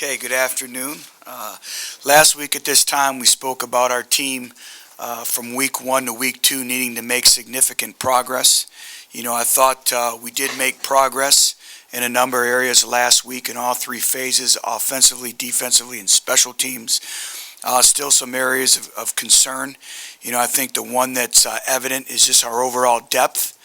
Okay, good afternoon. Last week at this time, we spoke about our team from week 1 to week 2 needing to make significant progress. I thought we did make progress in a number of areas last week in all three phases, offensively, defensively, and special teams. Still some areas of concern. I think the one that's evident is just our overall depth.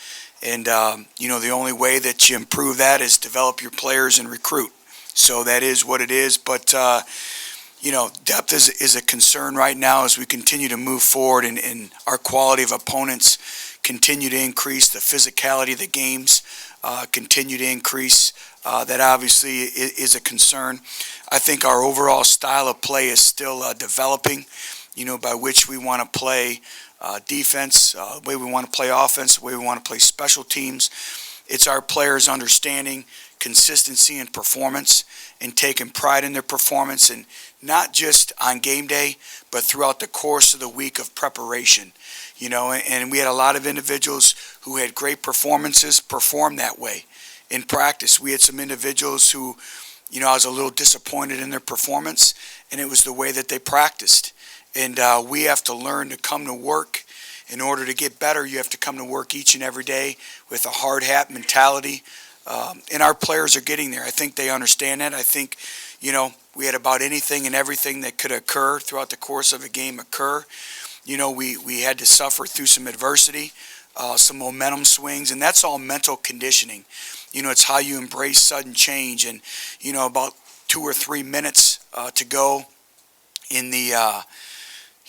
And, the only way that you improve that is develop your players and recruit. So that is what it is. But, depth is a concern right now as we continue to move forward and our quality of opponents continue to increase, the physicality of the games continue to increase. That obviously is a concern. I think our overall style of play is still developing, by which we want to play defense, the way we want to play offense, the way we want to play special teams. It's our players understanding consistency and performance and taking pride in their performance, and not just on game day, but throughout the course of the week of preparation. And we had a lot of individuals who had great performances perform that way in practice. We had some individuals who, I was a little disappointed in their performance, and it was the way that they practiced. And we have to learn to come to work. In order to get better, you have to come to work each and every day with a hard hat mentality. And our players are getting there. I think they understand that. I think, we had about anything and everything that could occur throughout the course of a game occur. We had to suffer through some adversity, some momentum swings, and that's all mental conditioning. It's how you embrace sudden change. And, about 2 or 3 minutes to go in the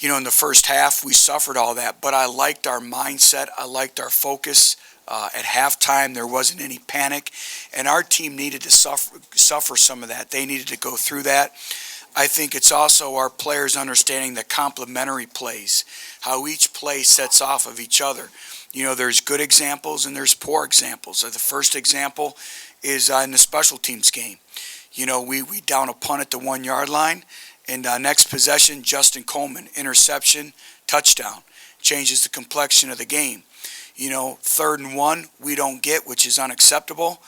in the first half, we suffered all that. But I liked our mindset. I liked our focus. At halftime, there wasn't any panic, and our team needed to suffer some of that. They needed to go through that. I think it's also our players understanding the complementary plays, how each play sets off of each other. There's good examples and there's poor examples. So the first example is in the special teams game. We down a punt at the 1-yard line, and next possession, Justin Coleman, interception, touchdown, changes the complexion of the game. 3rd and 1, we don't get, which is unacceptable.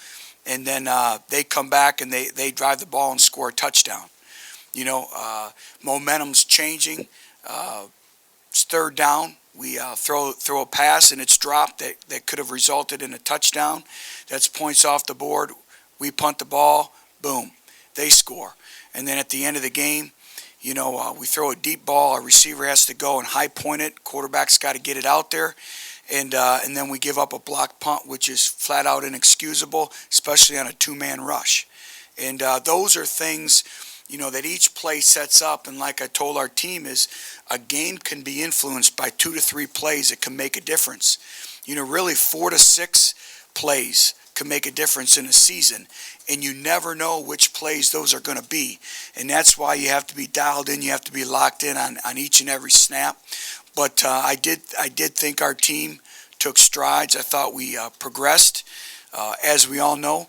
And then they come back and they drive the ball and score a touchdown. Momentum's changing. It's 3rd down. We throw a pass and it's dropped that could have resulted in a touchdown. That's points off the board. We punt the ball. Boom. They score. And then at the end of the game, we throw a deep ball. Our receiver has to go and high point it. Quarterback's got to get it out there. And then we give up a block punt, which is flat out inexcusable, especially on a 2-man rush. And those are things, that each play sets up. And like I told our team, is a game can be influenced by 2 to 3 plays that can make a difference. Really 4 to 6 plays can make a difference in a season. And you never know which plays those are going to be. And that's why you have to be dialed in. You have to be locked in on each and every snap. But I did think our team took strides. I thought we progressed. As we all know,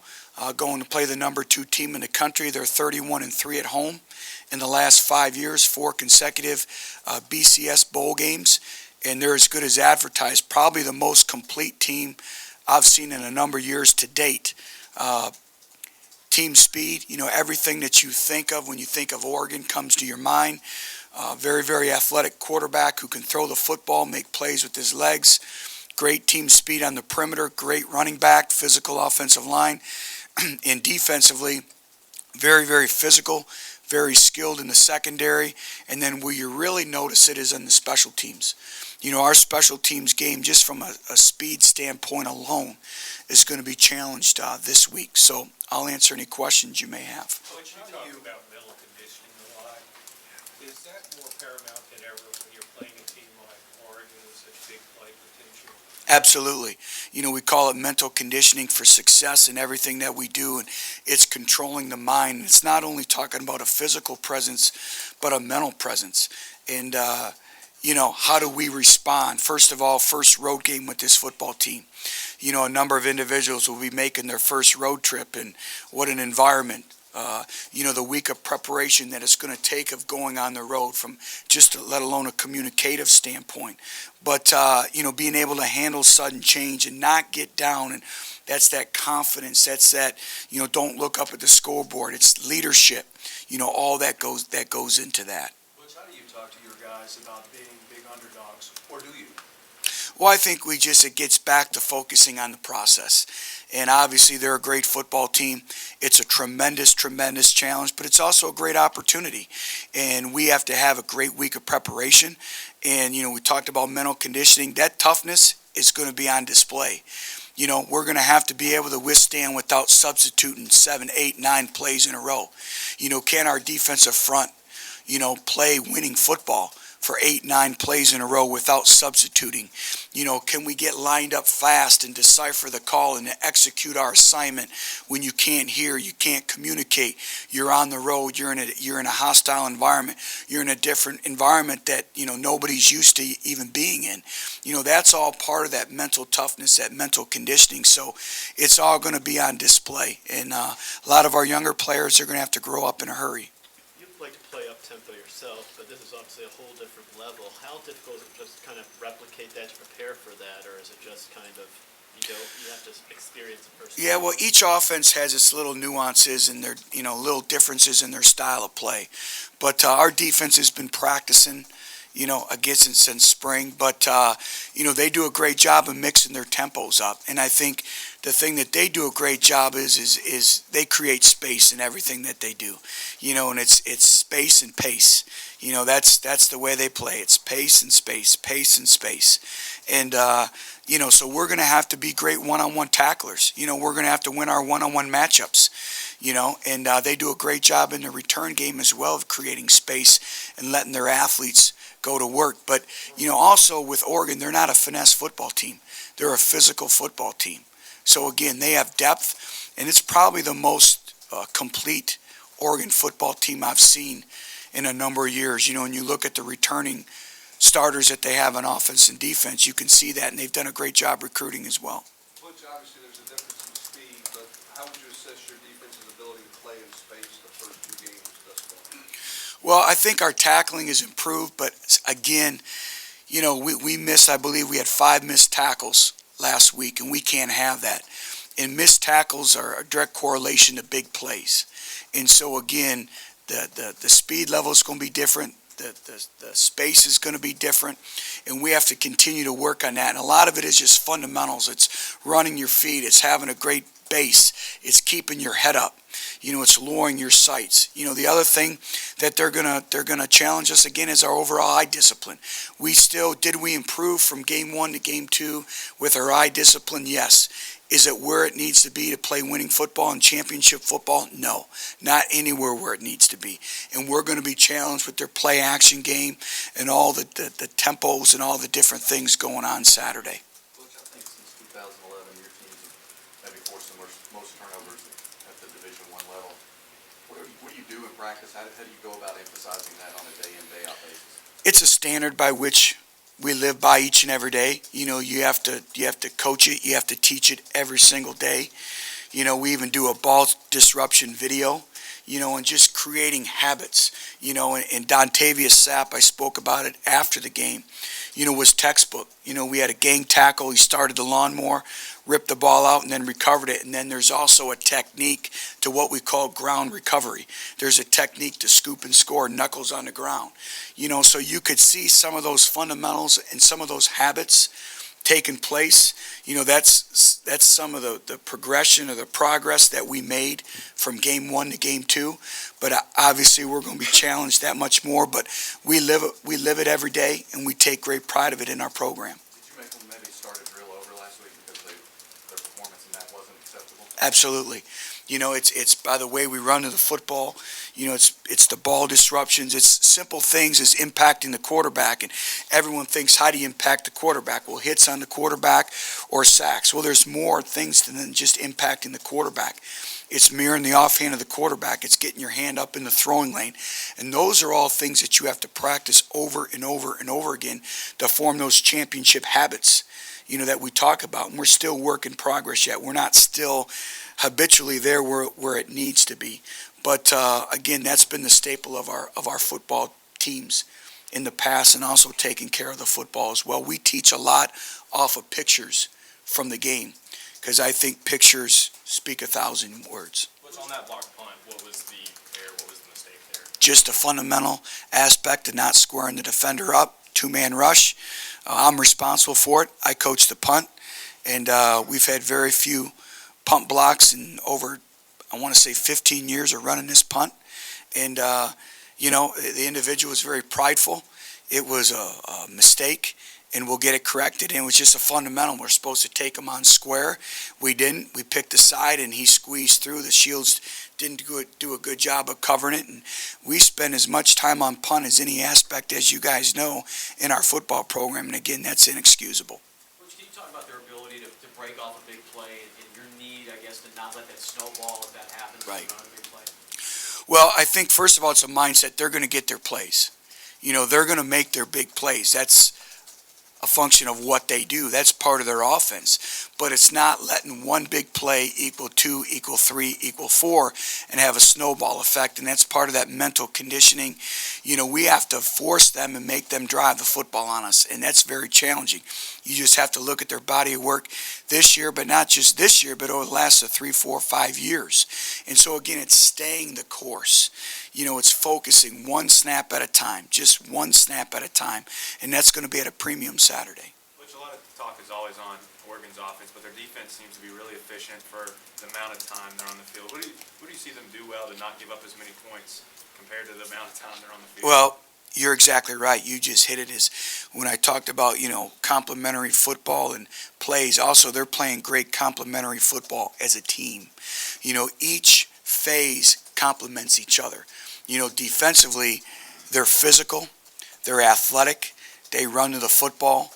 going to play the number 2 team in the country. They're 31-3 at home. In the last 5 years, 4 consecutive BCS bowl games. And they're as good as advertised. Probably the most complete team I've seen in a number of years to date. Team speed, everything that you think of when you think of Oregon comes to your mind. Very, very athletic quarterback who can throw the football, make plays with his legs. Great team speed on the perimeter. Great running back, physical offensive line. And defensively, very, very physical, very skilled in the secondary. And then where you really notice it is in the special teams. Our special teams game, just from a speed standpoint alone, is going to be challenged this week. So I'll answer any questions you may have. Coach, you talked about mental conditioning a lot. Is that more paramount than ever when you're playing a team like Oregon with such big play potential? Absolutely. We call it mental conditioning for success in everything that we do, and it's controlling the mind. It's not only talking about a physical presence, but a mental presence. And, how do we respond? First of all, first road game with this football team. A number of individuals will be making their first road trip, and what an environment the week of preparation that it's going to take of going on the road from just let alone a communicative standpoint. But, being able to handle sudden change and not get down, and that's that confidence. That's that, don't look up at the scoreboard. It's leadership, all that goes into that. Butch, how do you talk to your guys about being big underdogs, or do you? Well, I think it gets back to focusing on the process. And obviously they're a great football team. It's a tremendous, tremendous challenge, but it's also a great opportunity. And we have to have a great week of preparation. And, we talked about mental conditioning. That toughness is going to be on display. We're going to have to be able to withstand without substituting 7, 8, 9 plays in a row. Can our defensive front, play winning football for 8, 9 plays in a row without substituting? Can we get lined up fast and decipher the call and execute our assignment when you can't hear, you can't communicate, you're on the road, you're in a hostile environment, you're in a different environment that, nobody's used to even being in. That's all part of that mental toughness, that mental conditioning. So it's all going to be on display. And a lot of our younger players are going to have to grow up in a hurry. Like to play up-tempo yourself, but this is obviously a whole different level. How difficult is it just to kind of replicate that, to prepare for that, or is it just kind of, you have to experience it first? Yeah, well, each offense has its little nuances and their, little differences in their style of play. But our defense has been practicing, against it since spring. But, they do a great job of mixing their tempos up. And I think the thing that they do a great job is they create space in everything that they do. And it's space and pace. That's the way they play. It's pace and space, pace and space. And, so we're going to have to be great one-on-one tacklers. We're going to have to win our one-on-one matchups. And they do a great job in the return game as well of creating space and letting their athletes go to work. But, also with Oregon, they're not a finesse football team. They're a physical football team. So again, they have depth, and it's probably the most complete Oregon football team I've seen in a number of years. When you look at the returning starters that they have on offense and defense, you can see that, and they've done a great job recruiting as well. Butch, obviously there's a difference in speed, but how would you assess your defense's ability to play in space the first 2 games thus far? Well, I think our tackling has improved, but again, we missed, I believe we had 5 missed tackles last week, and we can't have that. And missed tackles are a direct correlation to big plays. And so again, the speed level is going to be different. The space is going to be different, and we have to continue to work on that. And a lot of it is just fundamentals. It's running your feet. It's having a great base. It's keeping your head up. It's lowering your sights. The other thing that they're gonna challenge us again is our overall eye discipline. Did we improve from game 1 to game 2 with our eye discipline? Yes. Is it where it needs to be to play winning football and championship football? No, not anywhere where it needs to be. And we're going to be challenged with their play action game and all the tempos and all the different things going on Saturday. Butch, I think since 2011, your teams have maybe forced the most turnovers at the Division I level. What do you do in practice? How do you go about emphasizing that on a day-in, day-out basis? It's a standard by which we live by each and every day. You have to coach it. You have to teach it every single day. We even do a ball disruption video, and just creating habits, and Dontavius Sapp, I spoke about it after the game, was textbook. We had a gang tackle. He started the lawnmower, ripped the ball out, and then recovered it. And then there's also a technique to what we call ground recovery. There's a technique to scoop and score, knuckles on the ground. So you could see some of those fundamentals and some of those habits taking place. That's some of the progression or the progress that we made from game 1 to game 2. But obviously we're going to be challenged that much more. But we live it every day, and we take great pride of it in our program. Did you make them maybe start a drill over last week because their performance in that wasn't acceptable? Absolutely. It's by the way we run to the football. It's the ball disruptions. It's simple things as impacting the quarterback. And everyone thinks, how do you impact the quarterback? Well, hits on the quarterback or sacks. Well, there's more things than just impacting the quarterback. It's mirroring the offhand of the quarterback. It's getting your hand up in the throwing lane. And those are all things that you have to practice over and over and over again to form those championship habits, that we talk about. And we're still work in progress yet. We're not still habitually there where it needs to be. But again, that's been the staple of our football teams in the past, and also taking care of the football as well. We teach a lot off of pictures from the game, because I think pictures speak 1,000 words. What's on that blocked punt? What was the error? What was the mistake there? Just a fundamental aspect of not squaring the defender up, two-man rush. I'm responsible for it. I coach the punt, and we've had very few punt blocks in over, I want to say, 15 years of running this punt. And, the individual was very prideful. It was a mistake, and we'll get it corrected. And it was just a fundamental. We're supposed to take him on square. We didn't. We picked the side, and he squeezed through. The Shields didn't do a good job of covering it. And we spend as much time on punt as any aspect, as you guys know, in our football program. And again, that's inexcusable. Coach, can you talk about their ability to break off a big play and your need, I guess, to not let that snowball if that happens Right. on a big play? Well, I think, first of all, it's a mindset. They're going to get their plays. They're going to make their big plays. That's a function of what they do. That's part of their offense. But it's not letting one big play equal 2, equal 3, equal 4, and have a snowball effect. And that's part of that mental conditioning. We have to force them and make them drive the football on us. And that's very challenging. You just have to look at their body of work this year, but not just this year, but over the last 3, 4, 5 years. And so, again, it's staying the course. It's focusing one snap at a time, just one snap at a time. And that's going to be at a premium Saturday. Which a lot of talk is always on Oregon's offense, but their defense seems to be really efficient for the amount of time they're on the field. What do you see them do well to not give up as many points compared to the amount of time they're on the field? Well, you're exactly right. You just hit it. As when I talked about, complementary football and plays, also they're playing great complementary football as a team. Each phase complements each other. Defensively, they're physical, they're athletic, they run to the football,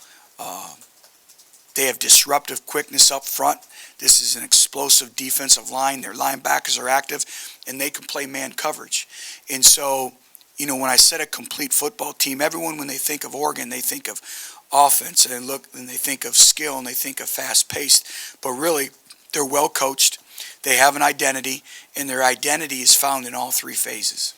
they have disruptive quickness up front. This is an explosive defensive line. Their linebackers are active, and they can play man coverage. And so, when I said a complete football team, everyone, when they think of Oregon, they think of offense, and they think of skill, and they think of fast-paced. But really, they're well coached. They have an identity, and their identity is found in all three phases.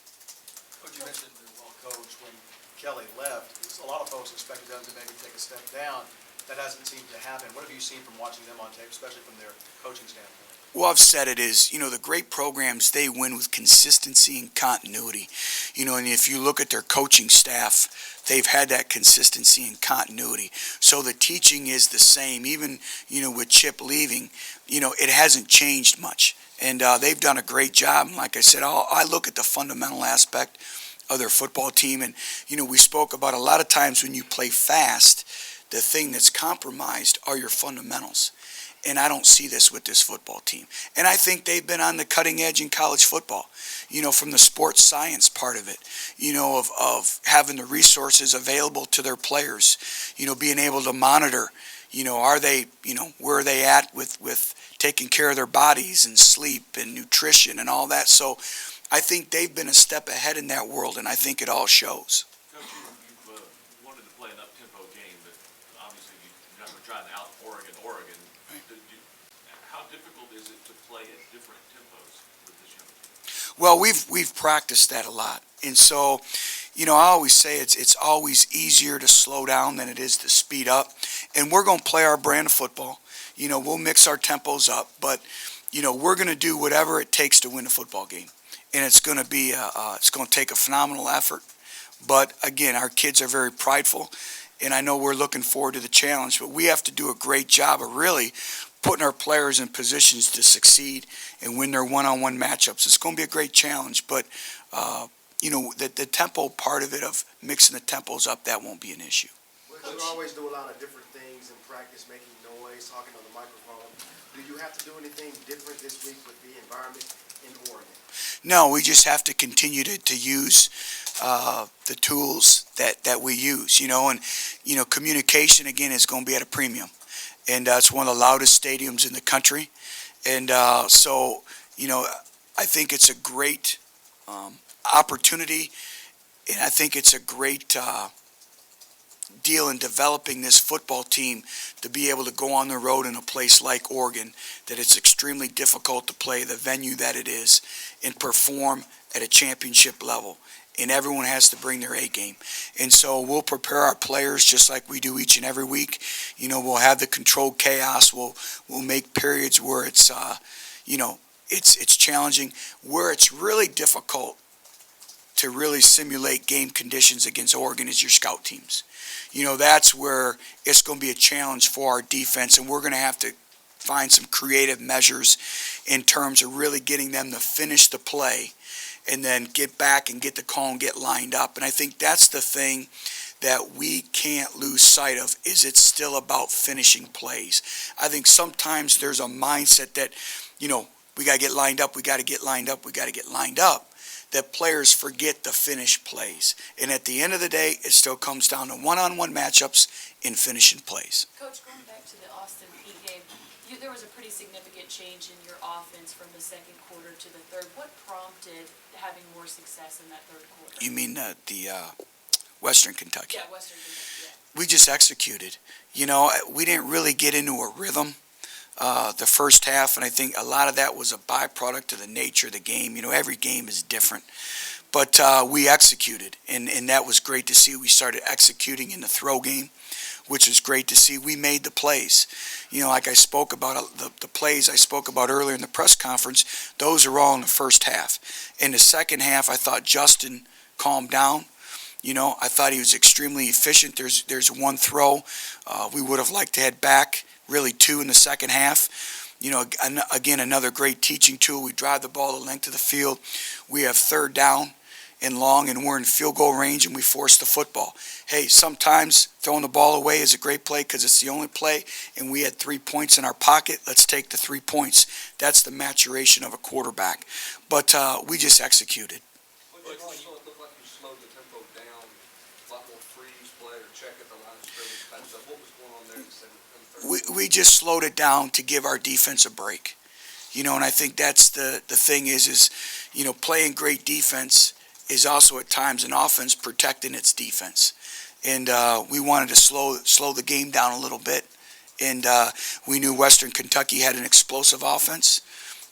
Coach, you mentioned they're well coached. When Kelly left, a lot of folks expected them to maybe take a step down. That hasn't seemed to happen. What have you seen from watching them on tape, especially from their coaching standpoint? Well, I've said it is, the great programs, they win with consistency and continuity. And if you look at their coaching staff, they've had that consistency and continuity. So the teaching is the same. Even, with Chip leaving, it hasn't changed much. And they've done a great job. And like I said, I look at the fundamental aspect of their football team. And, we spoke about a lot of times when you play fast, the thing that's compromised are your fundamentals. And I don't see this with this football team. And I think they've been on the cutting edge in college football, from the sports science part of it, of having the resources available to their players, being able to monitor, are they, where are they at with taking care of their bodies and sleep and nutrition and all that. So I think they've been a step ahead in that world, and I think it all shows. Coach, you wanted to play an up-tempo game, but obviously you're not going to try to out-Oregon. Right. How difficult is it to play at different tempos with this young team? Well, we've practiced that a lot. And so, I always say it's always easier to slow down than it is to speed up. And we're going to play our brand of football. We'll mix our tempos up, but, we're going to do whatever it takes to win a football game. And it's going to be, it's going to take a phenomenal effort. But again, our kids are very prideful, and I know we're looking forward to the challenge, but we have to do a great job of really putting our players in positions to succeed and win their one-on-one matchups. It's going to be a great challenge, but, the tempo part of it, of mixing the tempos up, that won't be an issue. You always do a lot of different things in practice, making noise, talking on the microphone. Do you have to do anything different this week with the environment in Oregon? No, we just have to continue to use the tools that we use, and, communication, again, is going to be at a premium. And it's one of the loudest stadiums in the country. And so, I think it's a great opportunity, and I think it's a great deal in developing this football team to be able to go on the road in a place like Oregon, that it's extremely difficult to play the venue that it is and perform at a championship level. And everyone has to bring their A game. And so we'll prepare our players just like we do each and every week. You know, we'll have the controlled chaos. We'll make periods where it's, you know, it's challenging. Where it's really difficult to really simulate game conditions against Oregon is your scout teams. You know, that's where it's going to be a challenge for our defense, and we're going to have to find some creative measures in terms of really getting them to finish the play and then get back and get the call and get lined up. And I think that's the thing that we can't lose sight of, is it's still about finishing plays. I think sometimes there's a mindset that, you know, we got to get lined up, we got to get lined up, we got to get lined up, that players forget to finish plays. And at the end of the day, it still comes down to one-on-one matchups in finishing plays. Coach, going back to the Austin Peay game, there was a pretty significant change in your offense from the second quarter to the third. What prompted having more success in that third quarter? You mean the Western Kentucky? Yeah, Western Kentucky, yeah. We just executed. You know, we didn't really get into a rhythm the first half, and I think a lot of that was a byproduct of the nature of the game. You know, every game is different. But we executed, and that was great to see. We started executing in the throw game, which is great to see. We made the plays. You know, like I spoke about, the plays I spoke about earlier in the press conference, those are all in the first half. In the second half, I thought Justin calmed down. You know, I thought he was extremely efficient. There's one throw we would have liked to head back, really two in the second half. You know, again, another great teaching tool. We drive the ball the length of the field. We have third down and long, and we're in field goal range, and we force the football. Hey, sometimes throwing the ball away is a great play because it's the only play, and we had 3 points in our pocket. Let's take the 3 points. That's the maturation of a quarterback. But we just executed. It looked like you slowed the tempo down, a lot more freeze play or check at the line of scrimmage type stuff. What was going on there in the third? We just slowed it down to give our defense a break. You know, and I think that's the thing is, you know, playing great defense is also at times an offense protecting its defense. And we wanted to slow the game down a little bit. And we knew Western Kentucky had an explosive offense,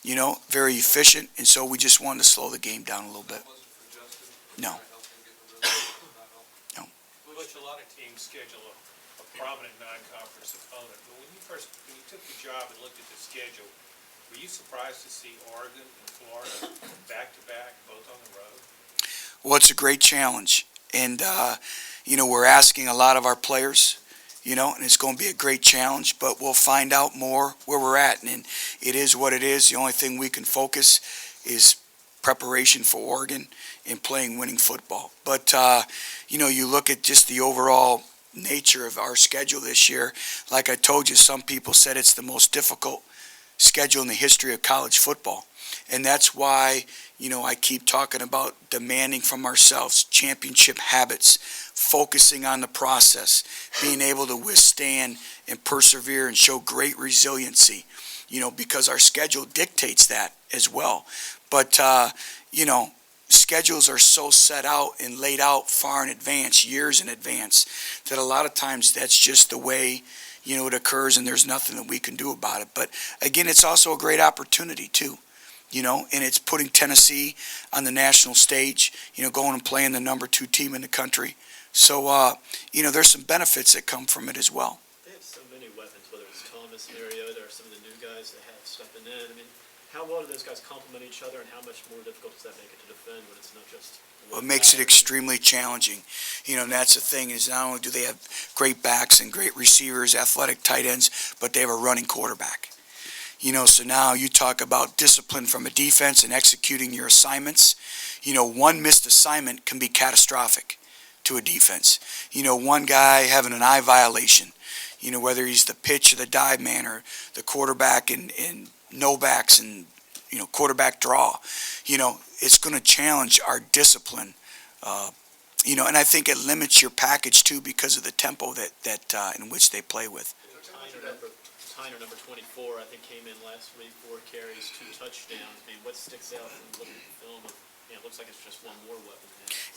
you know, very efficient. And so we just wanted to slow the game down a little bit. Was it for Justin? No. No. Which a lot of teams schedule a prominent non-conference opponent. But when you took the job and looked at the schedule, were you surprised to see Oregon and Florida back-to-back, both on the road? Well, it's a great challenge. And, you know, we're asking a lot of our players, you know, and it's going to be a great challenge, but we'll find out more where we're at. And it is what it is. The only thing we can focus is preparation for Oregon and playing winning football. But, you know, you look at just the overall nature of our schedule this year. Like I told you, some people said it's the most difficult schedule in the history of college football. And that's why, you know, I keep talking about demanding from ourselves championship habits, focusing on the process, being able to withstand and persevere and show great resiliency, you know, because our schedule dictates that as well. But, you know, schedules are so set out and laid out far in advance, years in advance, that a lot of times that's just the way, you know, it occurs, and there's nothing that we can do about it. But again, it's also a great opportunity too, you know, and it's putting Tennessee on the national stage, you know, going and playing the number 2 team in the country. So, you know, there's some benefits that come from it as well. They have so many weapons, whether it's Thomas, Mariota, or some of the new guys they have stepping in. I mean, how well do those guys complement each other, and how much more difficult does that make it to defend when it's not just Well, it makes it extremely challenging. You know, and that's the thing, is not only do they have great backs and great receivers, athletic tight ends, but they have a running quarterback. You know, so now you talk about discipline from a defense and executing your assignments. You know, one missed assignment can be catastrophic to a defense. You know, one guy having an eye violation, you know, whether he's the pitch or the dive man or the quarterback and no backs and, you know, quarterback draw, you know, it's going to challenge our discipline, you know, and I think it limits your package too because of the tempo that in which they play with. Tyner, number 24, I think came in last week, 4 carries, 2 touchdowns. I mean, what sticks out from looking at the film of you know, it looks like it's just one more weapon.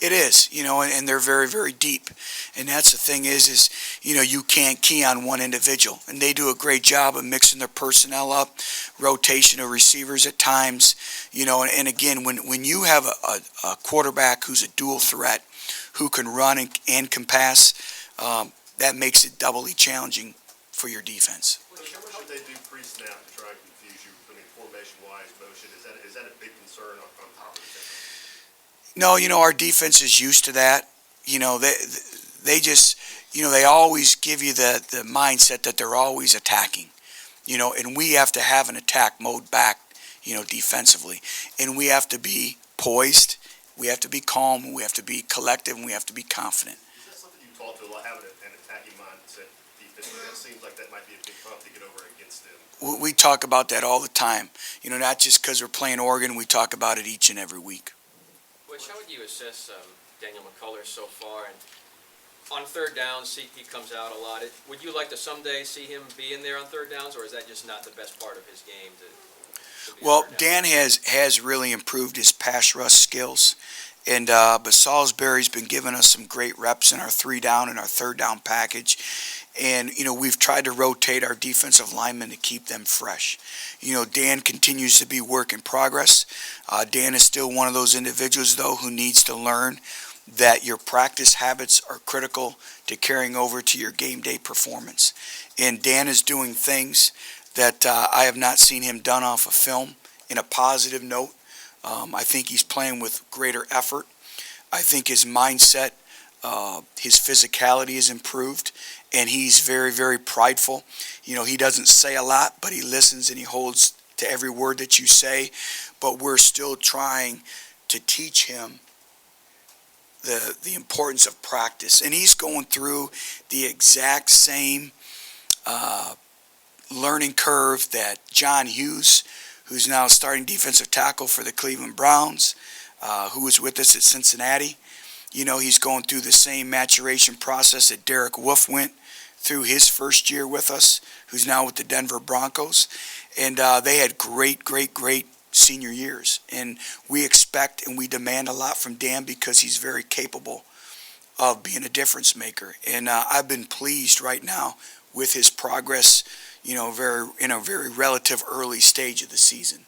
It is, and they're very, very deep. And that's the thing is, you can't key on one individual. And they do a great job of mixing their personnel up, rotation of receivers at times, and again, when you have a quarterback who's a dual threat, who can run and can pass, that makes it doubly challenging for your defense. What should they do pre-snap to try and confuse you? I mean, formation-wise, motion, is that a big concern on top of the tempo? No, our defense is used to that. They just, they always give you the mindset that they're always attacking, and we have to have an attack mode back, defensively. And we have to be poised, we have to be calm, we have to be collective, and we have to be confident. Is that something you talk to a lot, having an attacking mindset defensively? That seems like that might be a big problem to get over against them. We talk about that all the time, not just because we're playing Oregon, we talk about it each and every week. Butch, how would you assess Daniel McCullers so far? And on third downs, he comes out a lot. Would you like to someday see him be in there on third downs, or is that just not the best part of his game? Well, Dan has really improved his pass rush skills, and but Salisbury's been giving us some great reps in our 3-down and our third down package. And, we've tried to rotate our defensive linemen to keep them fresh. Dan continues to be work in progress. Dan is still one of those individuals, though, who needs to learn that your practice habits are critical to carrying over to your game day performance. And Dan is doing things that I have not seen him done off of film in a positive note. I think he's playing with greater effort. I think his mindset, his physicality is improved. And he's very, very prideful. He doesn't say a lot, but he listens and he holds to every word that you say. But we're still trying to teach him the importance of practice. And he's going through the exact same learning curve that John Hughes, who's now starting defensive tackle for the Cleveland Browns, who was with us at Cincinnati. He's going through the same maturation process that Derek Wolfe went through his first year with us, who's now with the Denver Broncos. And they had great senior years. And we expect and we demand a lot from Dan because he's very capable of being a difference maker. And I've been pleased right now with his progress, in a very relative early stage of the season.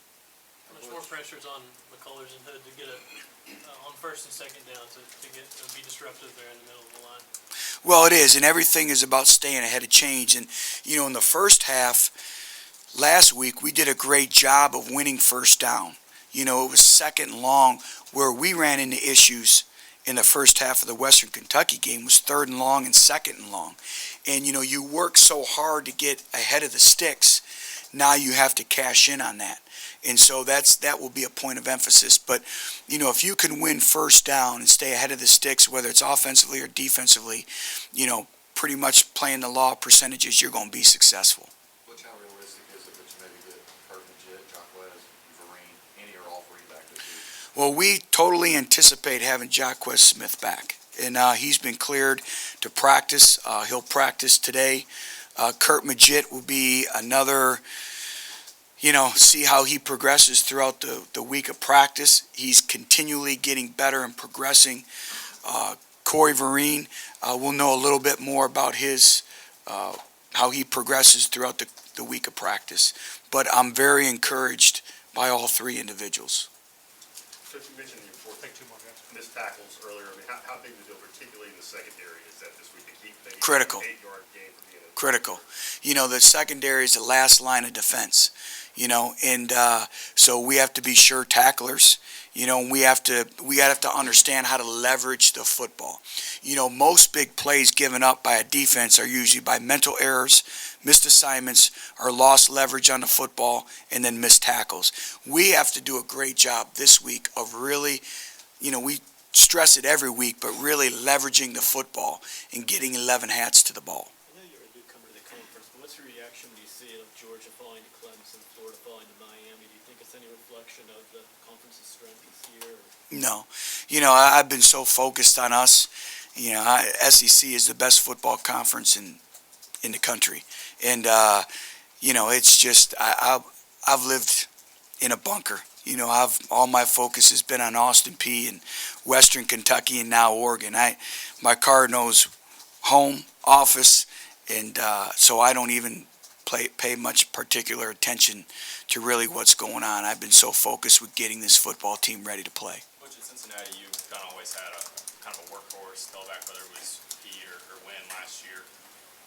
How much more pressure's on McCullers and Hood to get on first and second down to be disruptive there in the middle of the line? Well, it is, and everything is about staying ahead of change. And, in the first half, last week, we did a great job of winning first down. It was second and long, where we ran into issues in the first half of the Western Kentucky game was third and long and second and long. And, you work so hard to get ahead of the sticks, now you have to cash in on that. And so that will be a point of emphasis. But, if you can win first down and stay ahead of the sticks, whether it's offensively or defensively, pretty much playing the law of percentages, you're going to be successful. Butch, how realistic is it that you maybe get Kurt Magid, Jacquez, Vereen, any or all three back this year? Well, we totally anticipate having Jacquez Smith back. And he's been cleared to practice. He'll practice today. Kurt Magid will be another... see how he progresses throughout the week of practice. He's continually getting better and progressing. Corey Vereen, we'll know a little bit more about his, how he progresses throughout the week of practice. But I'm very encouraged by all three individuals. So you mentioned your missed tackles earlier. I mean, how big is the deal, particularly in the secondary, is that this week to keep maybe Critical. 8-yard game from being Critical. The secondary is the last line of defense. And so we have to be sure tacklers, and we have to understand how to leverage the football. Most big plays given up by a defense are usually by mental errors, missed assignments, or lost leverage on the football, and then missed tackles. We have to do a great job this week of really, we stress it every week, but really leveraging the football and getting 11 hats to the ball. I know you're a newcomer to the conference, but what's your reaction when you see Georgia falling to Clemson, Florida falling to Miami? Do you think it's any reflection of the conference's strength this year? No. I've been so focused on us. SEC is the best football conference in the country. And, it's just, I've lived in a bunker, all my focus has been on Austin P and Western Kentucky and now Oregon. My card knows home, office, and so I don't even pay much particular attention to really what's going on. I've been so focused with getting this football team ready to play. Which in Cincinnati, you've kind of always had a kind of a workhorse, go back whether it was Pete or Wynn last year.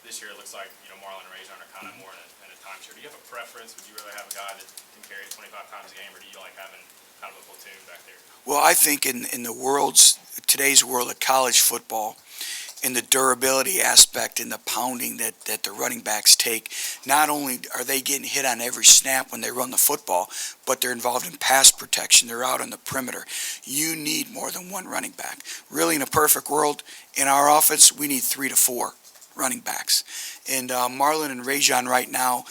This year, it looks like, Marlon and Rajon are kind of more in a timeshare. Do you have a preference? Would you rather have a guy that can carry it 25 times a game, or do you like having kind of a platoon back there? Well, I think in today's world of college football, in the durability aspect and the pounding that the running backs take, not only are they getting hit on every snap when they run the football, but they're involved in pass protection. They're out on the perimeter. You need more than one running back. Really, in a perfect world, in our offense, we need 3 to 4 running backs. And Marlon and Rajon right now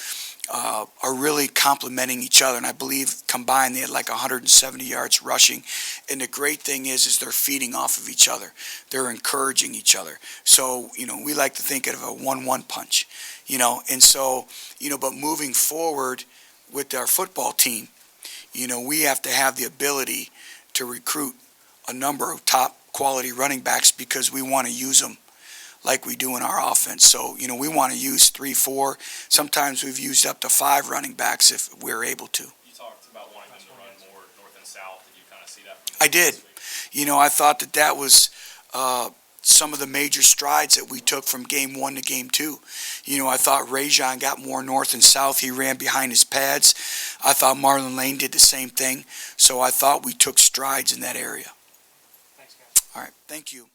are really complementing each other. And I believe combined they had like 170 yards rushing. And the great thing is they're feeding off of each other. They're encouraging each other. So, we like to think of a 1-1 punch, And so, but moving forward with our football team, we have to have the ability to recruit a number of top quality running backs because we want to use them like we do in our offense. So, we want to use 3, 4. Sometimes we've used up to 5 running backs if we're able to. You talked about wanting them to run more north and south. Did you kind of see that from I did. I thought that was some of the major strides that we took from game 1 to game 2. I thought Rajon got more north and south. He ran behind his pads. I thought Marlon Lane did the same thing. So I thought we took strides in that area. Thanks, guys. All right. Thank you.